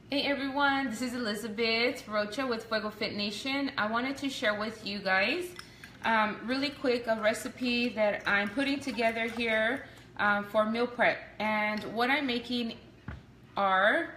Hey everyone, this is Elizabeth Rocha with Fuego Fit Nation. I wanted to share with you guys really quick a recipe that I'm putting together here for meal prep. And what I'm making are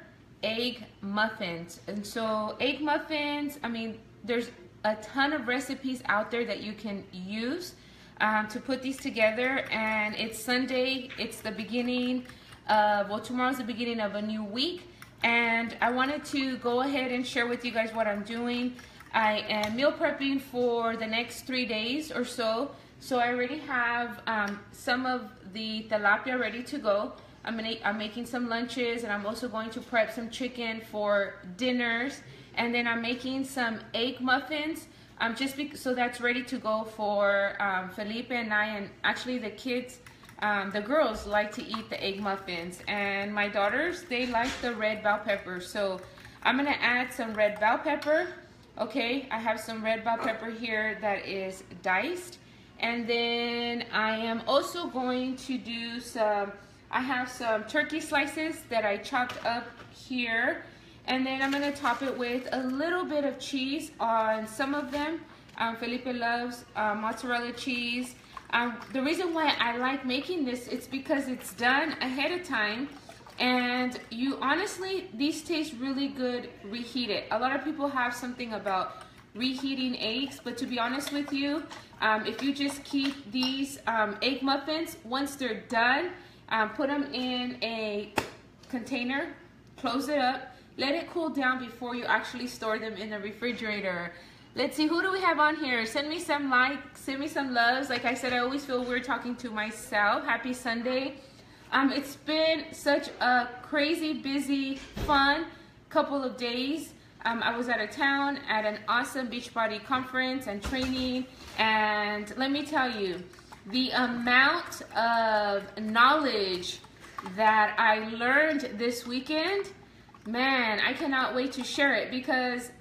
egg muffins. And so egg muffins, I mean, there's a ton of recipes out there that you can use to put these together. And it's Sunday, it's the beginning of, well, tomorrow's the beginning of a new week. And I wanted to go ahead and share with you guys what I'm doing. I am meal prepping for the next 3 days or so. So I already have some of the tilapia ready to go. I'm making some lunches, and I'm also going to prep some chicken for dinners. And then I'm making some egg muffins so that's ready to go for Felipe and I, and actually the kids. The girls like to eat the egg muffins, and my daughters, they like the red bell pepper. So I'm gonna add some red bell pepper. Okay, I have some red bell pepper here that is diced. And then I am also going to do I have some turkey slices that I chopped up here. And then I'm gonna top it with a little bit of cheese on some of them. Felipe loves mozzarella cheese. The reason why I like making this, it's because it's done ahead of time, and honestly, these taste really good reheated. A lot of people have something about reheating eggs, but to be honest with you, if you just keep these egg muffins, once they're done, put them in a container, close it up, let it cool down before you actually store them in the refrigerator. Let's see, who do we have on here? Send me some likes, send me some loves. Like I said, I always feel weird talking to myself. Happy Sunday. It's been such a crazy, busy, fun couple of days. I was out of town at an awesome Beachbody conference and training. And let me tell you, the amount of knowledge that I learned this weekend, man, I cannot wait to share it, because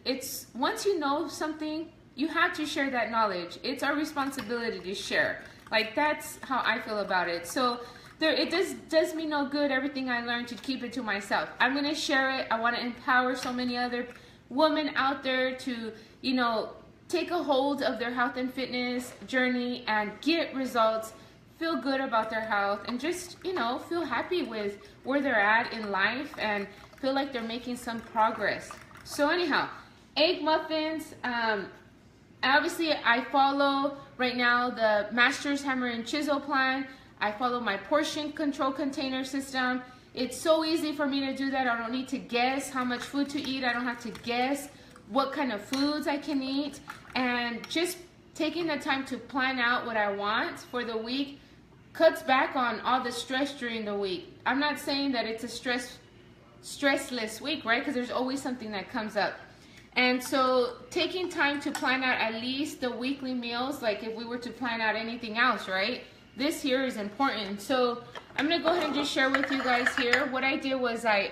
it's once you know something, you have to share that knowledge. It's our responsibility to share. Like, that's how I feel about it. So it does me no good, everything I learned, to keep it to myself. I'm gonna share it. I want to empower so many other women out there to, take a hold of their health and fitness journey and get results, feel good about their health, and just, feel happy with where they're at in life and feel like they're making some progress. So anyhow, egg muffins, obviously I follow right now the Master's Hammer and Chisel plan. I follow my portion control container system. It's so easy for me to do that. I don't need to guess how much food to eat. I don't have to guess what kind of foods I can eat. And just taking the time to plan out what I want for the week cuts back on all the stress during the week. I'm not saying that it's a stressless week, right? Because there's always something that comes up. And so taking time to plan out at least the weekly meals, like if we were to plan out anything else, right? This here is important. So I'm gonna go ahead and just share with you guys here. What I did was I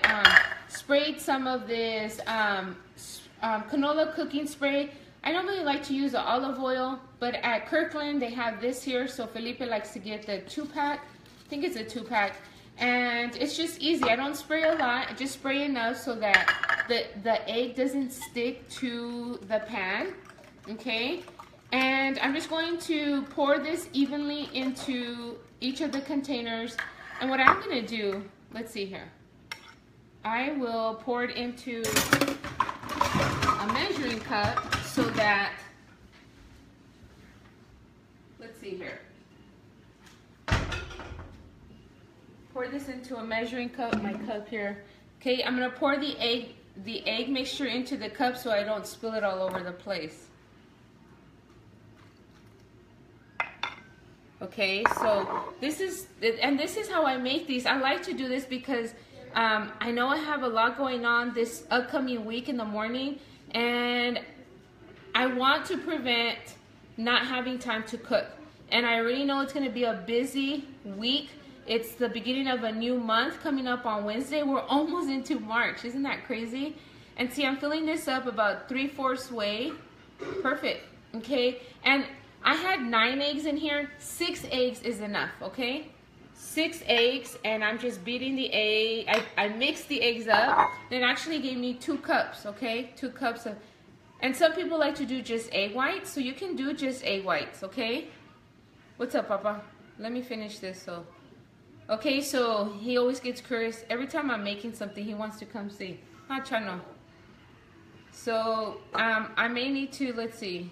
sprayed some of this canola cooking spray. I normally like to use the olive oil, but at Kirkland they have this here. So Felipe likes to get the 2-pack. I think it's a 2-pack. And it's just easy. I don't spray a lot. I just spray enough so that the egg doesn't stick to the pan. Okay? And I'm just going to pour this evenly into each of the containers. And what I'm going to do, let's see here. I will pour it into a measuring cup so that, let's see here. Pour this into a measuring cup, my cup here. Okay, I'm gonna pour the egg mixture into the cup so I don't spill it all over the place. Okay, so this is how I make these. I like to do this because I know I have a lot going on this upcoming week in the morning, and I want to prevent not having time to cook. And I already know it's gonna be a busy week. It's the beginning of a new month coming up on Wednesday. We're almost into March. Isn't that crazy? And see, I'm filling this up about 3/4 way. Perfect. Okay. And I had 9 eggs in here. 6 eggs is enough. Okay. 6 eggs, and I'm just beating the egg. I mixed the eggs up. It actually gave me 2 cups, okay? 2 cups of, and some people like to do just egg whites, so you can do just egg whites, okay? What's up, Papa? Let me finish this, so. Okay, so he always gets curious. Every time I'm making something, he wants to come see. Ah, Chano. So, I may need to, let's see.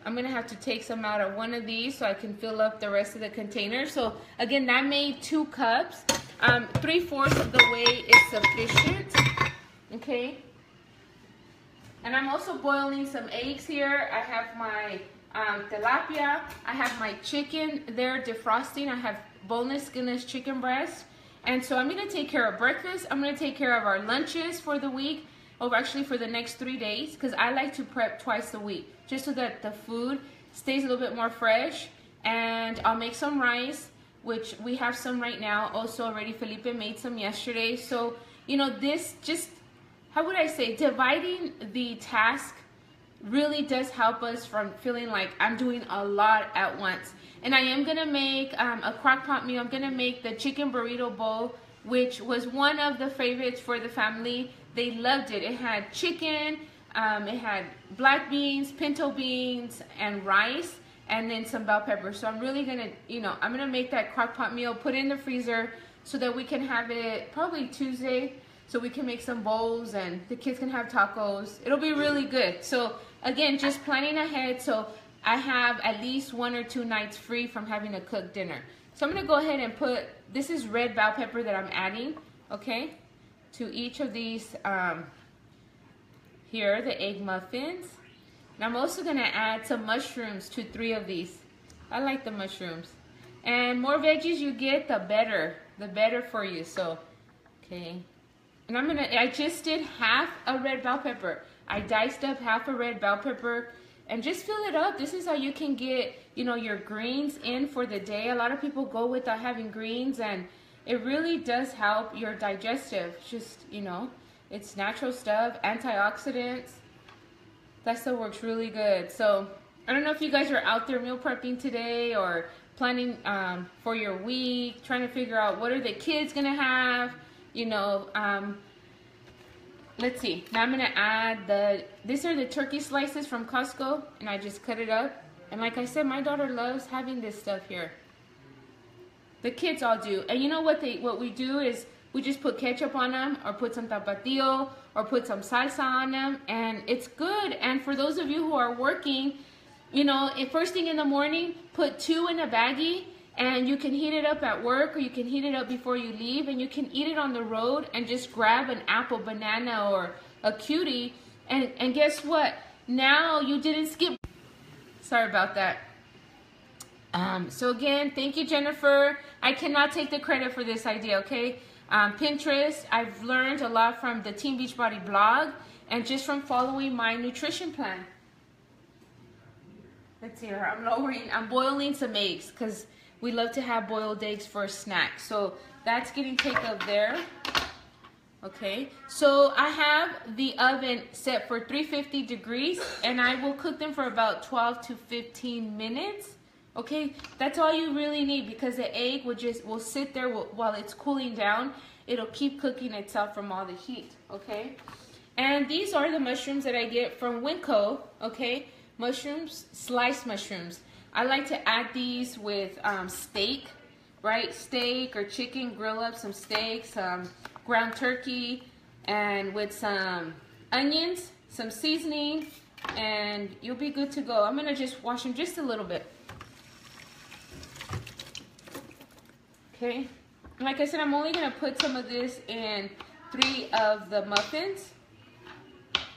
I'm gonna have to take some out of one of these so I can fill up the rest of the container. So again, that made 2 cups. 3/4 of the way is sufficient. Okay. And I'm also boiling some eggs here. I have my tilapia. I have my chicken there defrosting. I have boneless, skinless chicken breast. And so I'm gonna take care of breakfast. I'm gonna take care of our lunches for the week. Or actually for the next 3 days, because I like to prep twice a week, just so that the food stays a little bit more fresh. And I'll make some rice, which we have some right now. Also already Felipe made some yesterday. So, you know, this just, how would I say, dividing the task really does help us from feeling like I'm doing a lot at once. And I am gonna make a crock pot meal. I'm gonna make the chicken burrito bowl, which was one of the favorites for the family. They loved it. It had chicken, it had black beans, pinto beans, and rice, and then some bell peppers. So I'm really gonna, you know, I'm gonna make that crock pot meal, put it in the freezer so that we can have it probably Tuesday, so we can make some bowls and the kids can have tacos. It'll be really good. So again, just planning ahead so I have at least 1 or 2 nights free from having to cook dinner. So I'm gonna go ahead and put, this is red bell pepper that I'm adding, okay, to each of these, here, the egg muffins. And I'm also gonna add some mushrooms to 3 of these. I like the mushrooms. And more veggies you get, the better for you, so, okay. And I just did half a red bell pepper. I diced up half a red bell pepper and just fill it up. This is how you can get, you know, your greens in for the day. A lot of people go without having greens, and it really does help your digestive. Just, you know, it's natural stuff, antioxidants. That stuff works really good. So I don't know if you guys are out there meal prepping today or planning for your week, trying to figure out what are the kids gonna have, you know. Let's see, now I'm gonna add these are the turkey slices from Costco, and I just cut it up. And like I said, my daughter loves having this stuff here. The kids all do. And you know what we do is we just put ketchup on them, or put some tapatio, or put some salsa on them, and it's good. And for those of you who are working, you know, first thing in the morning, put 2 in a baggie, and you can heat it up at work, or you can heat it up before you leave, and you can eat it on the road and just grab an apple, banana, or a cutie, and guess what? Now you didn't skip. Sorry about that. So again, thank you, Jennifer. I cannot take the credit for this idea, okay? Pinterest, I've learned a lot from the Team Beachbody blog and just from following my nutrition plan. Let's see here, I'm boiling some eggs because we love to have boiled eggs for a snack. So that's getting taken up there. Okay, so I have the oven set for 350 degrees, and I will cook them for about 12 to 15 minutes. Okay, that's all you really need, because the egg will sit there while it's cooling down. It'll keep cooking itself from all the heat. Okay, and these are the mushrooms that I get from Winco. Okay, mushrooms, sliced mushrooms. I like to add these with steak, right? Steak or chicken, grill up some steak, some ground turkey, and with some onions, some seasoning, and you'll be good to go. I'm gonna just wash them just a little bit. Okay, like I said, I'm only gonna put some of this in 3 of the muffins.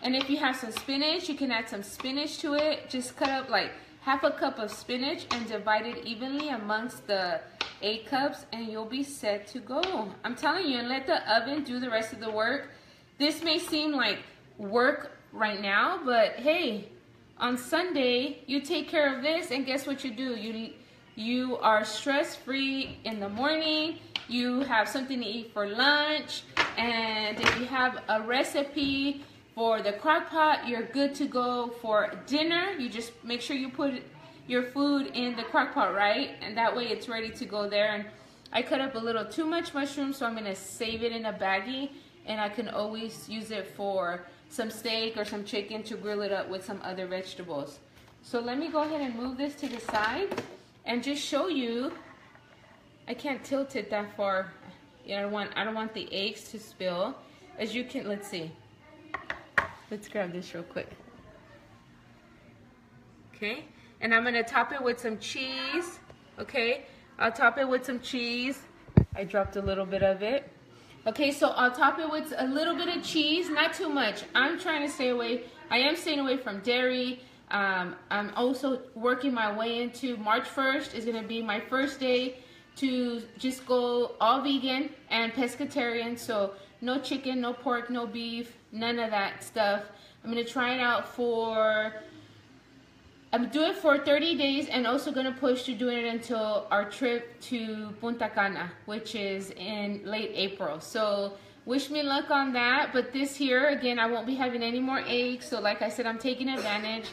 And if you have some spinach, you can add some spinach to it. Just cut up like half a cup of spinach and divide it evenly amongst the 8 cups, and you'll be set to go. I'm telling you, and let the oven do the rest of the work. This may seem like work right now, but hey, on Sunday, you take care of this, and guess what you do? You are stress-free in the morning. You have something to eat for lunch, and if you have a recipe for the crock pot, you're good to go for dinner. You just make sure you put your food in the crock pot, right? And that way it's ready to go there. And I cut up a little too much mushroom, so I'm gonna save it in a baggie, and I can always use it for some steak or some chicken to grill it up with some other vegetables. So let me go ahead and move this to the side and just show you. I can't tilt it that far. You know, I don't want the eggs to spill. As you can, let's see. Let's grab this real quick. Okay, and I'm gonna top it with some cheese. Okay, I'll top it with some cheese. I dropped a little bit of it. Okay, so I'll top it with a little bit of cheese, not too much. I'm trying to stay away. I am staying away from dairy. I'm also working my way into March 1st is gonna be my first day to just go all vegan and pescatarian. So no chicken, no pork, no beef, none of that stuff. I'm gonna try it out I'm doing it for 30 days and also gonna push to doing it until our trip to Punta Cana, which is in late April. So wish me luck on that. But this year, again, I won't be having any more eggs. So like I said, I'm taking advantage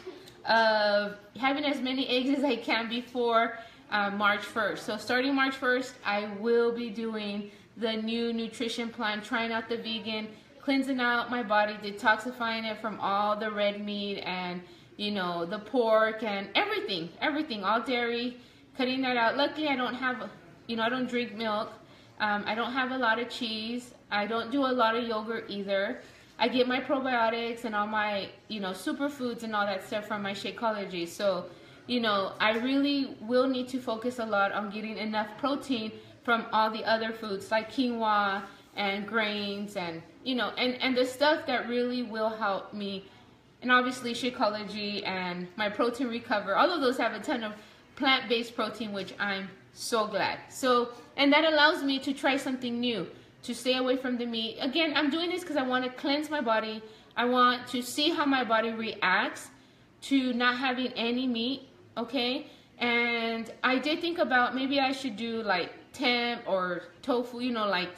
of having as many eggs as I can before March 1st. So starting March 1st, I will be doing the new nutrition plan, trying out the vegan, cleansing out my body, detoxifying it from all the red meat and, you know, the pork and everything, all dairy, cutting that out. Luckily, I don't have, you know, I don't drink milk. I don't have a lot of cheese. I don't do a lot of yogurt either. I get my probiotics and all my, you know, superfoods and all that stuff from my Shakeology. So, you know, I really will need to focus a lot on getting enough protein from all the other foods like quinoa and grains and, you know, and the stuff that really will help me. And obviously Shakeology and my Protein Recover, all of those have a ton of plant-based protein, which I'm so glad. So, and that allows me to try something new, to stay away from the meat. Again, I'm doing this because I want to cleanse my body. I want to see how my body reacts to not having any meat, okay? And I did think about maybe I should do like temp or tofu, you know, like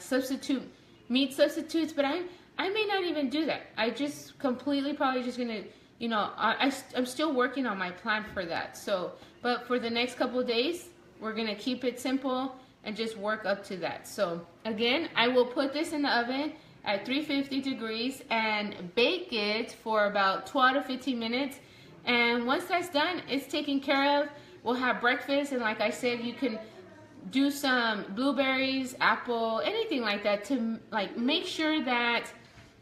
meat substitutes, but I may not even do that. I just completely probably just gonna, you know, I'm still working on my plan for that. So, but for the next couple of days, we're gonna keep it simple and just work up to that. So again, I will put this in the oven at 350 degrees and bake it for about 12 to 15 minutes. And once that's done, it's taken care of. We'll have breakfast, and like I said, you can do some blueberries, apple, anything like that to like make sure that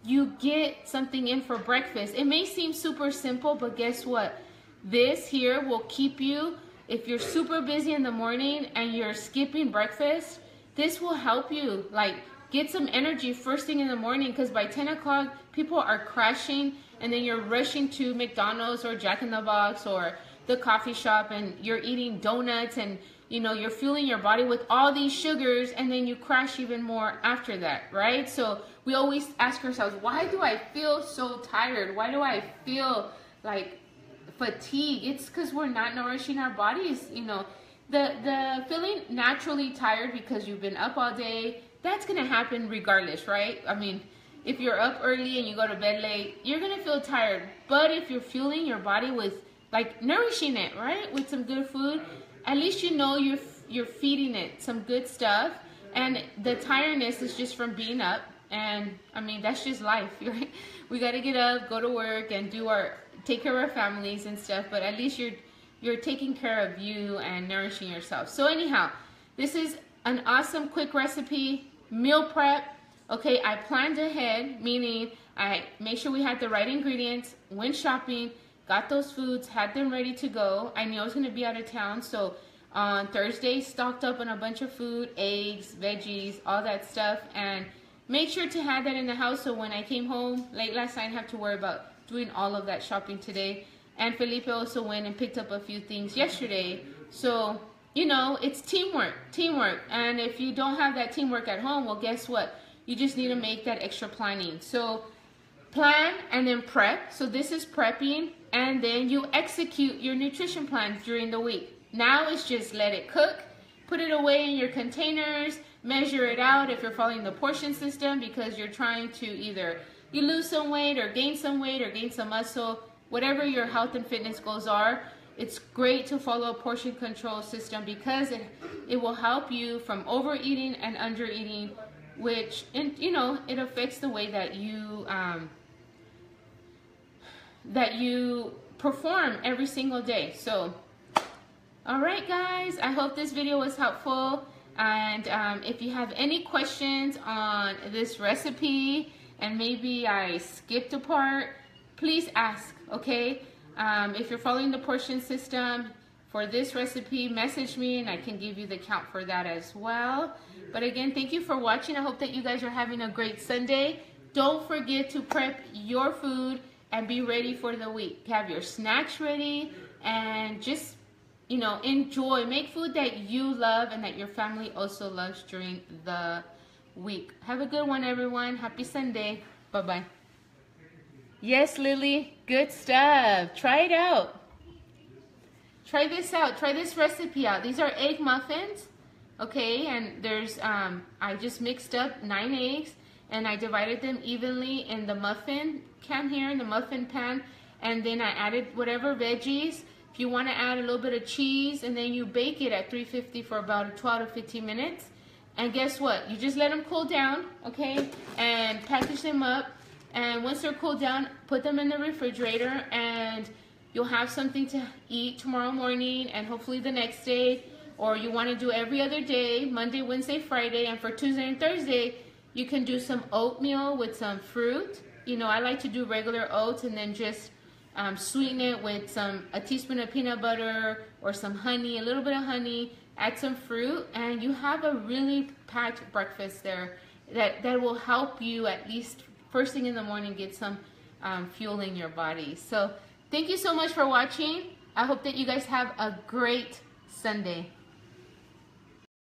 you get something in for breakfast. It may seem super simple, but guess what? This here will keep you, if you're super busy in the morning and you're skipping breakfast, this will help you like get some energy first thing in the morning, because by 10 o'clock, people are crashing and then you're rushing to McDonald's or Jack in the Box or the coffee shop and you're eating donuts and, you know, you're fueling your body with all these sugars, and then you crash even more after that, right? So we always ask ourselves, why do I feel so tired? Why do I feel like fatigue? It's because we're not nourishing our bodies. You know, the feeling naturally tired because you've been up all day, that's gonna happen regardless, right? I mean, if you're up early and you go to bed late, you're gonna feel tired. But if you're fueling your body with, like, nourishing it, right, with some good food, at least you know you're feeding it some good stuff, and the tiredness is just from being up. And I mean, that's just life, right? We got to get up, go to work, and take care of our families and stuff. But at least you're taking care of you and nourishing yourself. So anyhow, this is an awesome quick recipe, meal prep. Okay, I planned ahead, meaning I made sure we had the right ingredients, went shopping, got those foods, had them ready to go. I knew I was going to be out of town, so on Thursday, stocked up on a bunch of food, eggs, veggies, all that stuff, and made sure to have that in the house so when I came home late last night, I didn't have to worry about doing all of that shopping today. And Felipe also went and picked up a few things yesterday. So, you know, it's teamwork. And if you don't have that teamwork at home, well, guess what? You just need to make that extra planning. So plan and then prep. So this is prepping, and then you execute your nutrition plan during the week. Now it's just let it cook, put it away in your containers, measure it out if you're following the portion system, because you're trying to either you lose some weight or gain some muscle, whatever your health and fitness goals are. it's great to follow a portion control system because it will help you from overeating and undereating, which, you know, it affects the way that you perform every single day. So, all right, guys, I hope this video was helpful. And if you have any questions on this recipe and maybe I skipped a part, please ask, okay? If you're following the portion system for this recipe, message me and I can give you the count for that as well. But again, thank you for watching. I hope that you guys are having a great Sunday. Don't forget to prep your food and be ready for the week. Have your snacks ready and just, you know, enjoy. Make food that you love and that your family also loves during the week. Have a good one, everyone. Happy Sunday. Bye-bye. Yes, Lily, good stuff. Try it out. Try this out. Try this recipe out. These are egg muffins, okay? And there's, I just mixed up 9 eggs and I divided them evenly in the muffin can here, in the muffin pan. And then I added whatever veggies. If you want to add a little bit of cheese, and then you bake it at 350 for about 12 to 15 minutes. And guess what? You just let them cool down, okay? And package them up. And once they're cooled down, put them in the refrigerator and you'll have something to eat tomorrow morning and hopefully the next day. Or you want to do every other day, Monday, Wednesday, Friday. And for Tuesday and Thursday, you can do some oatmeal with some fruit. You know, I like to do regular oats and then just sweeten it with a teaspoon of peanut butter or some honey, a little bit of honey, add some fruit, and you have a really packed breakfast there that will help you at least first thing in the morning get some fuel in your body. So thank you so much for watching. I hope that you guys have a great Sunday.